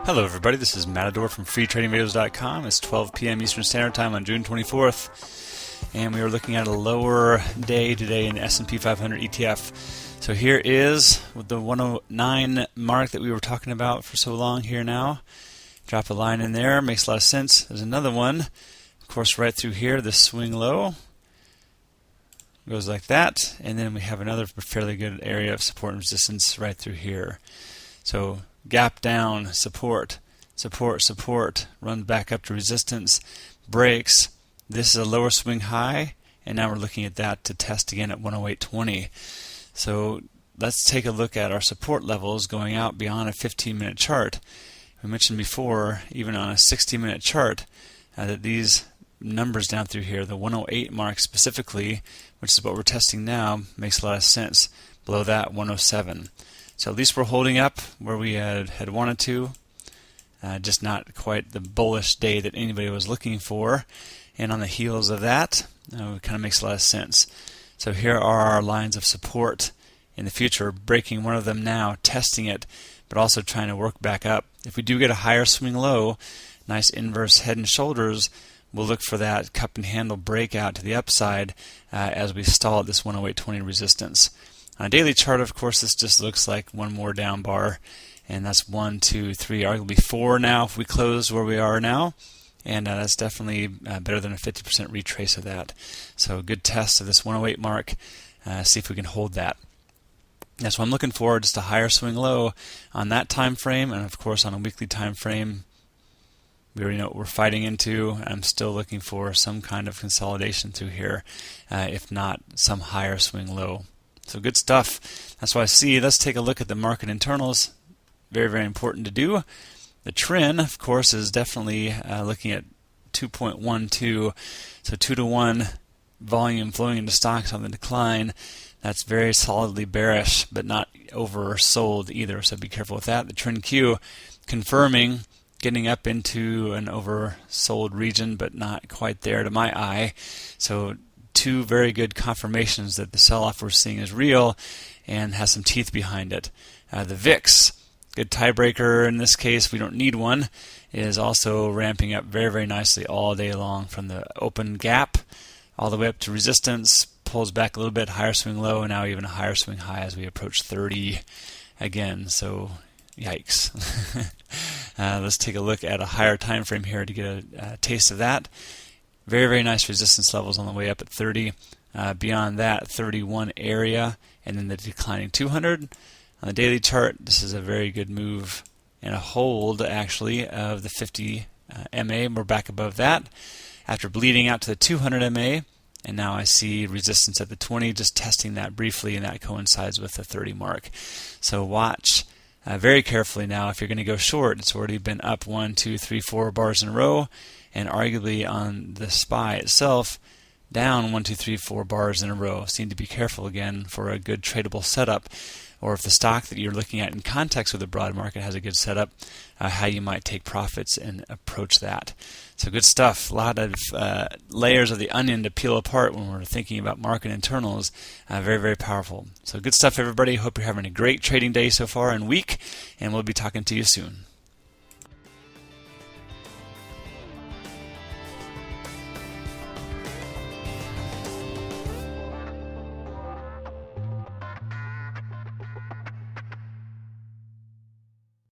Hello everybody, this is Matador from freetradingvideos.com. It's 12 p.m. Eastern Standard Time on June 24th, and we are looking at a lower day today in the S&P 500 ETF. So here is the 109 mark that we were talking about for so long here now. Drop a line in there, makes a lot of sense. There's another one, of course, right through here, this swing low. Goes like that, and then we have another fairly good area of support and resistance right through here. So gap down, support, support, support, runs back up to resistance, breaks. This is a lower swing high, and now we're looking at that to test again at 108.20. So let's take a look at our support levels going out beyond a 15-minute chart. We mentioned before, even on a 60-minute chart, that these numbers down through here, the 108 mark specifically, which is what we're testing now, makes a lot of sense. Below that, 107. So at least we're holding up where we had wanted to, just not quite the bullish day that anybody was looking for. And on the heels of that, it kind of makes a lot of sense. So here are our lines of support in the future, breaking one of them now, testing it, but also trying to work back up. If we do get a higher swing low, nice inverse head and shoulders, we'll look for that cup and handle breakout to the upside as we stall at this 108.20 resistance. On a daily chart, of course, this just looks like one more down bar, and that's 1, 2, 3, arguably 4 now if we close where we are now, and that's definitely better than a 50% retrace of that. So good test of this 108 mark, see if we can hold that. That's what I'm looking for, just a higher swing low on that time frame, and of course on a weekly time frame. We already know what we're fighting into. I'm still looking for some kind of consolidation through here, if not some higher swing low. So good stuff. That's what I see. Let's take a look at the market internals. Very, very important to do. The trend, of course, is definitely looking at 2.12. So 2-to-1 volume flowing into stocks on the decline. That's very solidly bearish, but not oversold either. So be careful with that. The trend Q confirming, getting up into an oversold region, but not quite there to my eye. So two very good confirmations that the sell-off we're seeing is real and has some teeth behind it. The VIX, good tiebreaker in this case, we don't need one, is also ramping up very, very nicely all day long from the open gap all the way up to resistance, pulls back a little bit, higher swing low, and now even a higher swing high as we approach 30 again. So yikes. Let's take a look at a higher time frame here to get a taste of that. Very, very nice resistance levels on the way up at 30. Beyond that, 31 area, and then the declining 200. On the daily chart, this is a very good move and a hold, actually, of the 50 MA. We're back above that after bleeding out to the 200 MA, and now I see resistance at the 20, just testing that briefly, and that coincides with the 30 mark. So watch very carefully now. If you're going to go short, it's already been up 1, 2, 3, 4 bars in a row, and arguably on the SPY itself, down 1, 2, 3, 4 bars in a row. So you need to be careful again for a good tradable setup, or if the stock that you're looking at in context with the broad market has a good setup, how you might take profits and approach that. So good stuff. A lot of layers of the onion to peel apart when we're thinking about market internals. Very, very powerful. So good stuff, everybody. Hope you're having a great trading day so far and week, and we'll be talking to you soon.